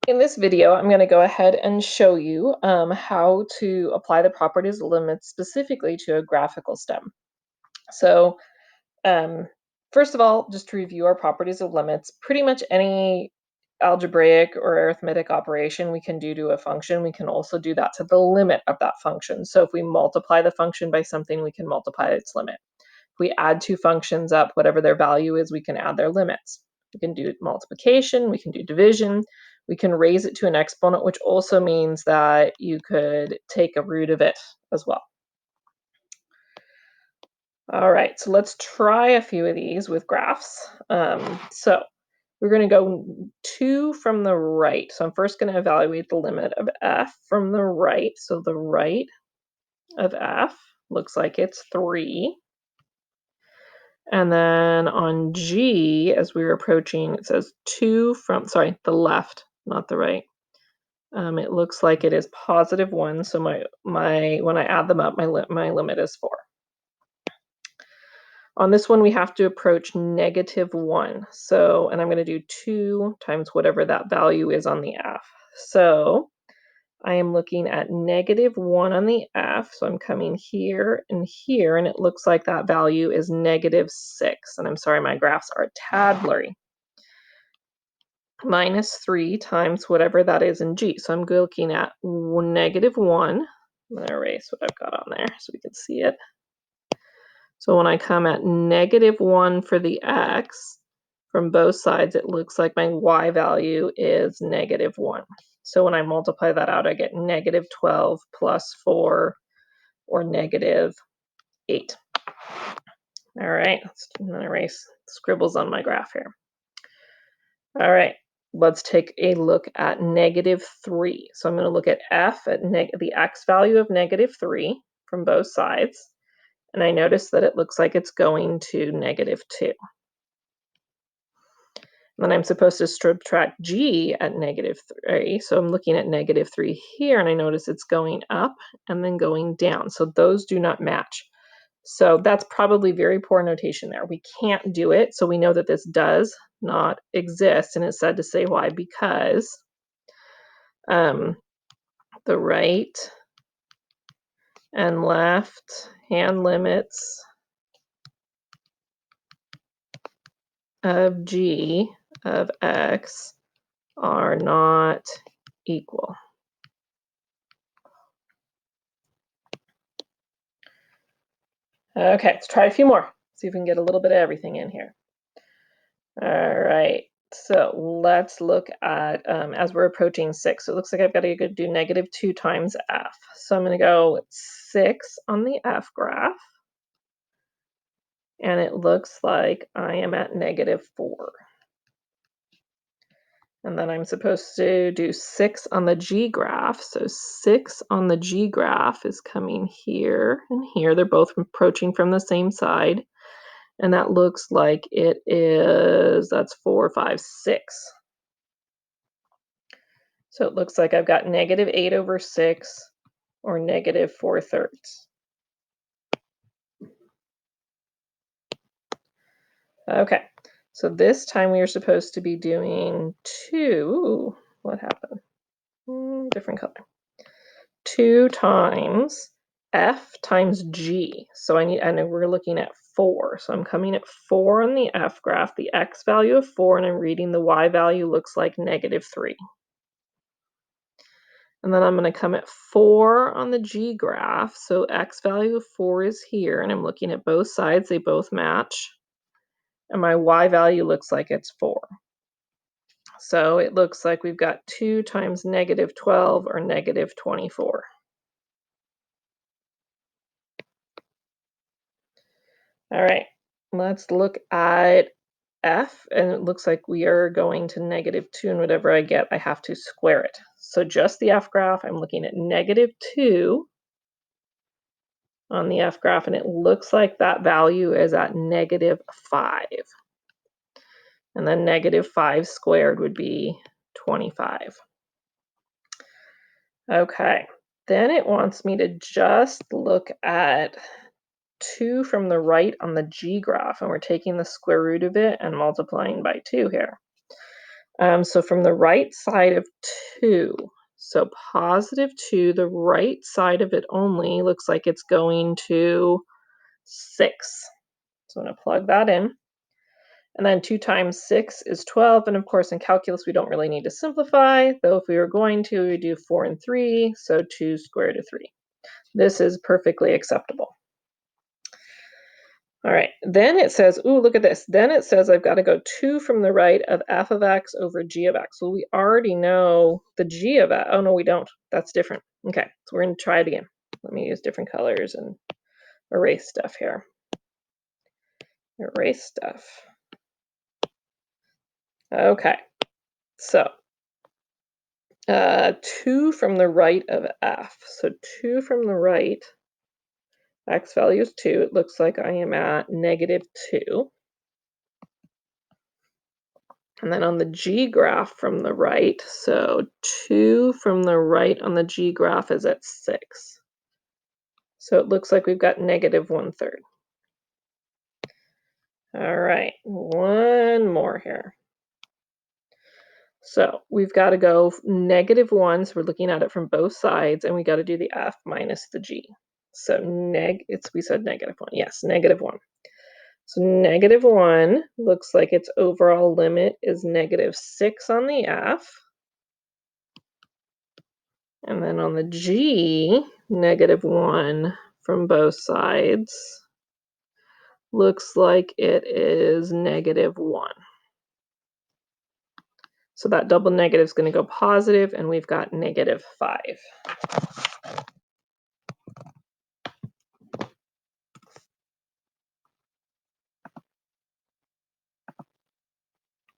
In this video, I'm going to go ahead and show you how to apply the properties of limits specifically to a graphical stem. So um, first of all, just to review our properties of limits, pretty much any algebraic or arithmetic operation we can do to a function, we can also do that to the limit of that function. So if we multiply the function by something, we can multiply its limit. If we add two functions up, whatever their value is, we can add their limits. We can do multiplication, we can do division, we can raise it to an exponent, which also means that you could take a root of it as well. All right, so let's try a few of these with graphs. So we're going to go 2 from the right. So I'm first going to evaluate the limit of f from the right. So the right of f looks like it's 3. And then on G, as we were approaching, it says 2 from, sorry, the left, not the right. It looks like it is positive 1, so when I add them up, my limit is 4. On this one, we have to approach negative 1. So, and I'm going to do 2 times whatever that value is on the f. So I am looking at negative 1 on the f, so I'm coming here, and it looks like that value is negative 6. And I'm sorry, my graphs are a tad blurry. Minus 3 times whatever that is in g. So I'm going at negative 1. I'm going to erase what I've got on there so we can see it. So when I come at negative 1 for the x, from both sides, it looks like my y value is negative 1. So when I multiply that out, I get negative 12 plus 4, or negative 8. All right, let's erase scribbles on my graph here. All right, let's take a look at negative 3. So I'm going to look at f at the x value of negative 3 from both sides. And I notice that it looks like it's going to negative 2. Then I'm supposed to subtract g at negative 3. So I'm looking at negative 3 here, and I notice it's going up and then going down. So those do not match. So that's probably very poor notation there. We can't do it. So we know that this does not exist. And it's said to say why, because the right and left hand limits of g of x are not equal. Okay, let's try a few more. See if we can get a little bit of everything in here. All right, so let's look at, as we're approaching 6, so it looks like I've got to do negative 2 times f. So I'm going to go with 6 on the f graph, and it looks like I am at negative 4. And then I'm supposed to do 6 on the G graph. So 6 on the G graph is coming here and here. They're both approaching from the same side. And that looks like it is, that's 4, 5, 6. So it looks like I've got negative 8 over 6, or negative 4/3. Okay, so this time we are supposed to be doing 2. What happened? Different color. 2 times f times g. So and we're looking at 4. So I'm coming at 4 on the f graph, the x value of 4, and I'm reading the y value looks like negative 3. And then I'm going to come at 4 on the g graph. So x value of 4 is here, and I'm looking at both sides. They both match. And my y value looks like it's 4. So it looks like we've got 2 times negative 12, or negative 24. All right, let's look at f, and it looks like we are going to negative 2, and whatever I get, I have to square it. So just the f graph, I'm looking at negative 2 on the f graph, and it looks like that value is at negative 5. And then negative 5 squared would be 25. Okay, then it wants me to just look at 2 from the right on the g graph, and we're taking the square root of it and multiplying by 2 here. So from the right side of 2, so positive 2, the right side of it only looks like it's going to 6. So I'm going to plug that in. And then 2 times 6 is 12. And of course, in calculus, we don't really need to simplify, though if we were going to, we do 4 and 3, so 2 square root of 3. This is perfectly acceptable. All right, then it says, ooh, look at this. Then it says I've got to go 2 from the right of f of x over g of x. Well, we already know the g of x. Oh, no, we don't. That's different. Okay, so we're going to try it again. Let me use different colors and erase stuff here. Erase stuff. Okay, so 2 from the right of f. So 2 from the right, x value is 2. It looks like I am at negative 2. And then on the g graph from the right, so 2 from the right on the g graph is at 6. So it looks like we've got negative 1/3. All right, one more here. So we've got to go -1, so we're looking at it from both sides, and we got to do the f minus the g. So we said -1. Yes, -1. So -1 looks like its overall limit is -6 on the f. And then on the g, -1 from both sides looks like it is -1. So that double negative is going to go positive, and we've got -5.